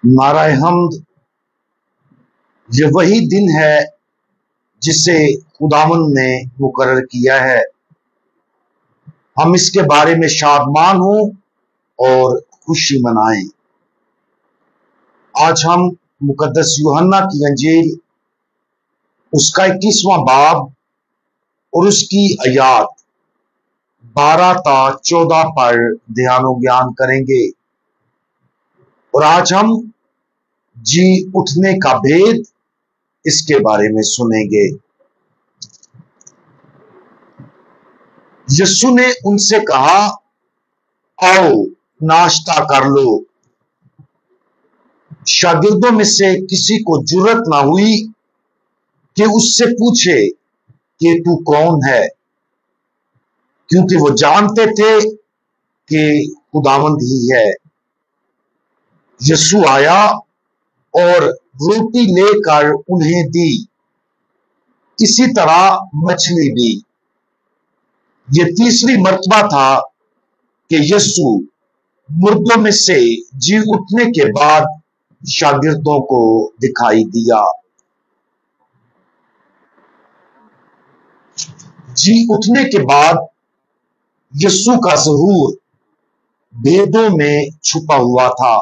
नाराए हमद, ये वही दिन है जिसे खुदावंद ने मुकर्रर किया है। हम इसके बारे में शादमान हों और खुशी मनाएं। आज हम मुकद्दस यूहन्ना की अंजील उसका 21वां बाब और उसकी आयात 12 ता 14 पर ध्यान ज्ञान करेंगे। और आज हम जी उठने का भेद इसके बारे में सुनेंगे। यीशु ने उनसे कहा, आओ नाश्ता कर लो। शागिर्दों में से किसी को जुर्रत ना हुई कि उससे पूछे कि तू कौन है, क्योंकि वो जानते थे कि खुदावंद ही है। यीशु आया और रोटी लेकर उन्हें दी, इसी तरह मछली भी। ये तीसरी मर्तबा था कि यीशु मुर्दों में से जी उठने के बाद शागिर्दों को दिखाई दिया। जी उठने के बाद यीशु का ज़हूर भेदों में छुपा हुआ था,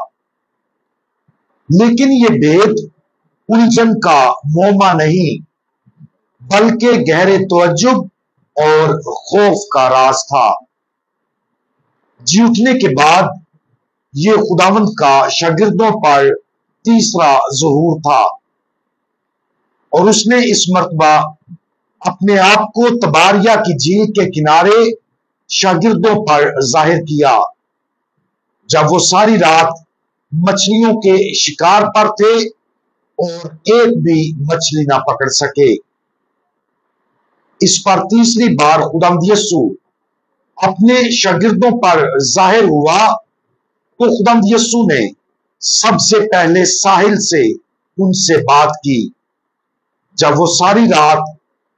लेकिन ये भेद उलझन का मोमा नहीं, बल्कि गहरे तवज्जुब और खौफ का राज था। जी उठने के बाद ये खुदावंद का शागिर्दों पर तीसरा ज़हूर था, और उसने इस मर्तबा अपने आप को तबारिया की झील के किनारे शागिर्दों पर जाहिर किया, जब वो सारी रात मछलियों के शिकार पर थे और एक भी मछली ना पकड़ सके। इस पर तीसरी बार खुदावंद यीशु अपने शागिर्दों पर जाहिर हुआ, तो खुदावंद यीशु ने सबसे पहले साहिल से उनसे बात की, जब वो सारी रात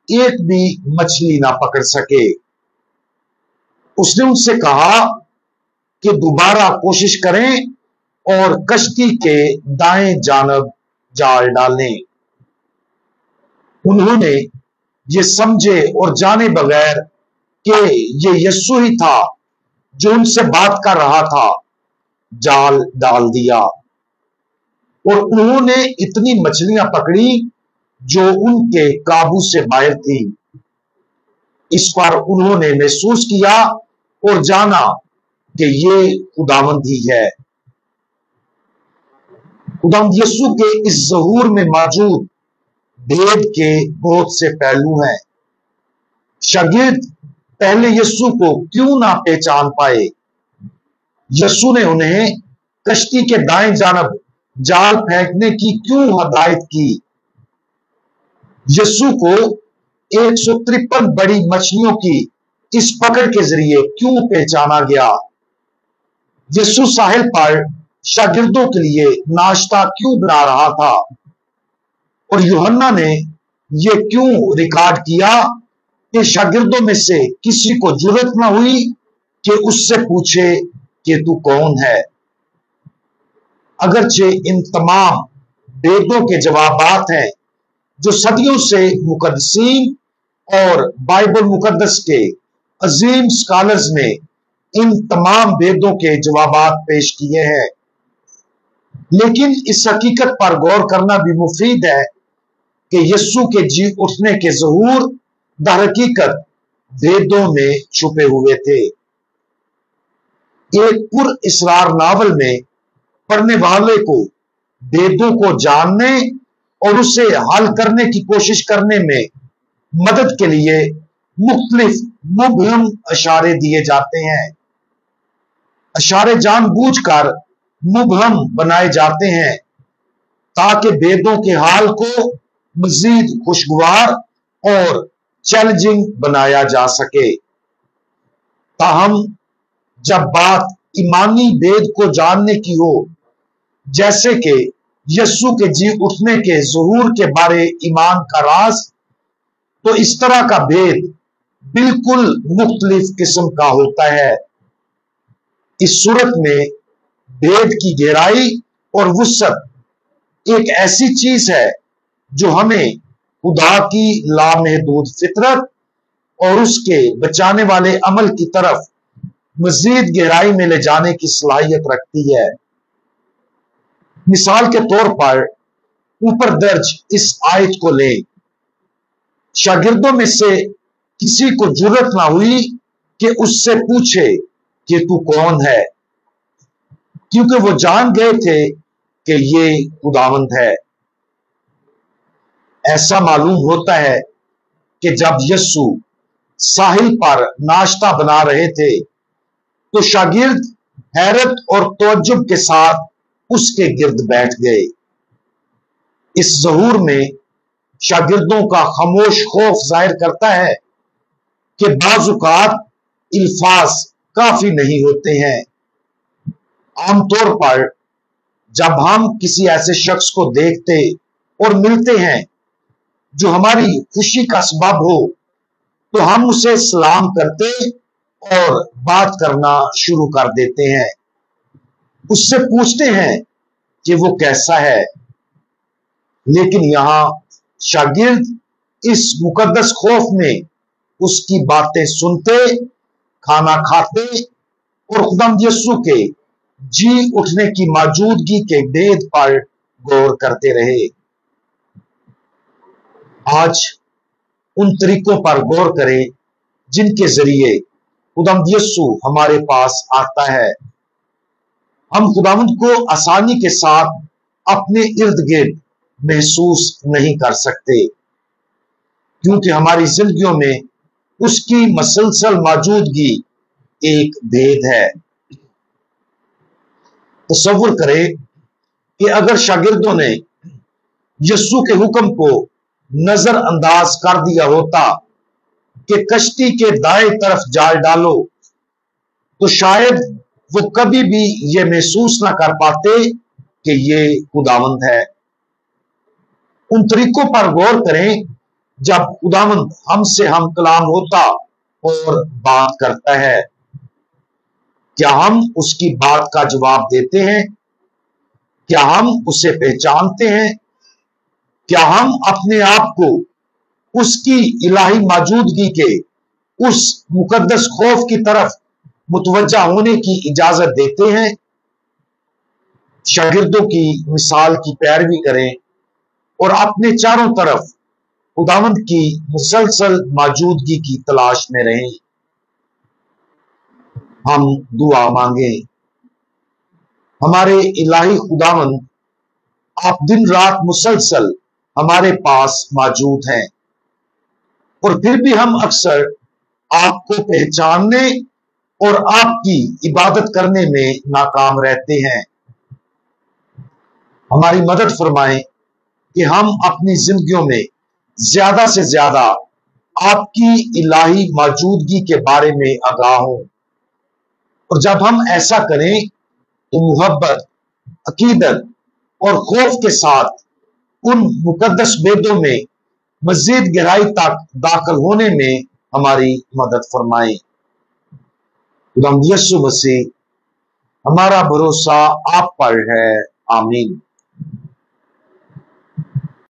एक भी मछली ना पकड़ सके। उसने उनसे कहा कि दोबारा कोशिश करें और कश्ती के दाएं जानब जाल डालें। उन्होंने ये समझे और जाने बगैर कि ये यीशु ही था जो उनसे बात कर रहा था, जाल डाल दिया, और उन्होंने इतनी मछलियां पकड़ी जो उनके काबू से बाहर थी। इस पर उन्होंने महसूस किया और जाना कि ये खुदावंद ही है। खुदावंद यीशु के इस ज़हूर में मौजूद भेद के बहुत से पहलू हैं। शागिर्द पहले यीशु को क्यों ना पहचान पाए? यीशु ने उन्हें कश्ती के दाएं जानब जाल फेंकने की क्यों हदायत की? यीशु को 153 बड़ी मछलियों की इस पकड़ के जरिए क्यों पहचाना गया? यीशु साहिल पर शागिर्दों के लिए नाश्ता क्यों बना रहा था? और यूहन्ना ने यह क्यों रिकॉर्ड किया कि शागिर्दों में से किसी को जुर्रत न हुई कि उससे पूछे कि तू कौन है? अगरचे इन तमाम भेदों के जवाबात हैं जो सदियों से मुकद्दसीन और बाइबल मुकद्दस के अजीम स्कॉलर्स ने इन तमाम भेदों के जवाबात पेश किए हैं, लेकिन इस हकीकत पर गौर करना भी मुफीद है कि यीशु के जी उठने के ज़हूर दरहकीकत भेदों में छुपे हुए थे। एक पुर इसरार नावल में पढ़ने वाले को भेदों को जानने और उसे हल करने की कोशिश करने में मदद के लिए मुख्तलिफ मुबहम इशारे दिए जाते हैं। इशारे जानबूझकर मुबहम बनाए जाते हैं ताकि भेदों के हाल को मजीद खुशगवार और चैलेंजिंग बनाया जा सके। ताहम जब बात ईमानी भेद को जानने की हो, जैसे कि यीशु के जी उठने के ज़हूर के बारे ईमान का राज, तो इस तरह का भेद बिल्कुल मुख्तलिफ किस्म का होता है। इस सूरत में भेद की गहराई और वुसअत एक ऐसी चीज है जो हमें खुदा की लामहदूद फितरत और उसके बचाने वाले अमल की तरफ मजीद गहराई में ले जाने की सलाहियत रखती है। मिसाल के तौर पर ऊपर दर्ज इस आयत को लें। शागिर्दों में से किसी को जुर्रत ना हुई कि उससे पूछे कि तू कौन है, क्योंकि वो जान गए थे कि ये खुदावंद है। ऐसा मालूम होता है कि जब यस्सु साहिल पर नाश्ता बना रहे थे तो शागिर्द हैरत और तवज्जुब के साथ उसके गिर्द बैठ गए। इस ज़हूर में शागिर्दों का खामोश खौफ जाहिर करता है कि बाज़-औक़ात इल्फाज काफी नहीं होते हैं। आमतौर पर जब हम किसी ऐसे शख्स को देखते और मिलते हैं जो हमारी खुशी का सबब हो तो हम उसे सलाम करते और बात करना शुरू कर देते हैं। उससे पूछते हैं कि वो कैसा है। लेकिन यहां शागिर्द इस मुकद्दस खौफ में उसकी बातें सुनते, खाना खाते और खुदावंद यस्सु के जी उठने की मौजूदगी के भेद पर गौर करते रहे। आज उन तरीकों पर गौर करें जिनके जरिए खुदावंद यस्सु हमारे पास आता है। हम खुदावंद को आसानी के साथ अपने इर्द गिर्द महसूस नहीं कर सकते, क्योंकि हमारी जिंदगियों में उसकी मसलसल मौजूदगी एक भेद है। तसव्वुर करें कि अगर शागिर्दों ने यस्सु के हुक्म को नजरअंदाज कर दिया होता कि कश्ती के दाएं तरफ जाल डालो, तो शायद वो कभी भी ये महसूस ना कर पाते कि ये खुदावंद है। उन तरीकों पर गौर करें जब खुदावंद हमसे हम कलाम होता और बात करता है। क्या हम उसकी बात का जवाब देते हैं? क्या हम उसे पहचानते हैं? क्या हम अपने आप को उसकी इलाही मौजूदगी के उस मुकद्दस खौफ की तरफ मुतवज्जा होने की इजाजत देते हैं? शागिर्दों की मिसाल की पैरवी करें और अपने चारों तरफ खुदावंद की मुसलसल मौजूदगी की तलाश में रहें। हम दुआ मांगे। हमारे इलाही खुदावंद, आप दिन रात मुसलसल हमारे पास मौजूद हैं, और फिर भी हम अक्सर आपको पहचानने और आपकी इबादत करने में नाकाम रहते हैं। हमारी मदद फरमाएं कि हम अपनी जिंदगियों में ज्यादा से ज्यादा आपकी इलाही मौजूदगी के बारे में आगाह हों, और जब हम ऐसा करें तो मुहब्बत, अकीदत और खौफ के साथ उन मुकद्दस भेदों में मजीद गहराई तक दाखिल होने में हमारी मदद फरमाएं। खुदावंद यीशु मसीह, हमारा भरोसा आप पर है। आमीन।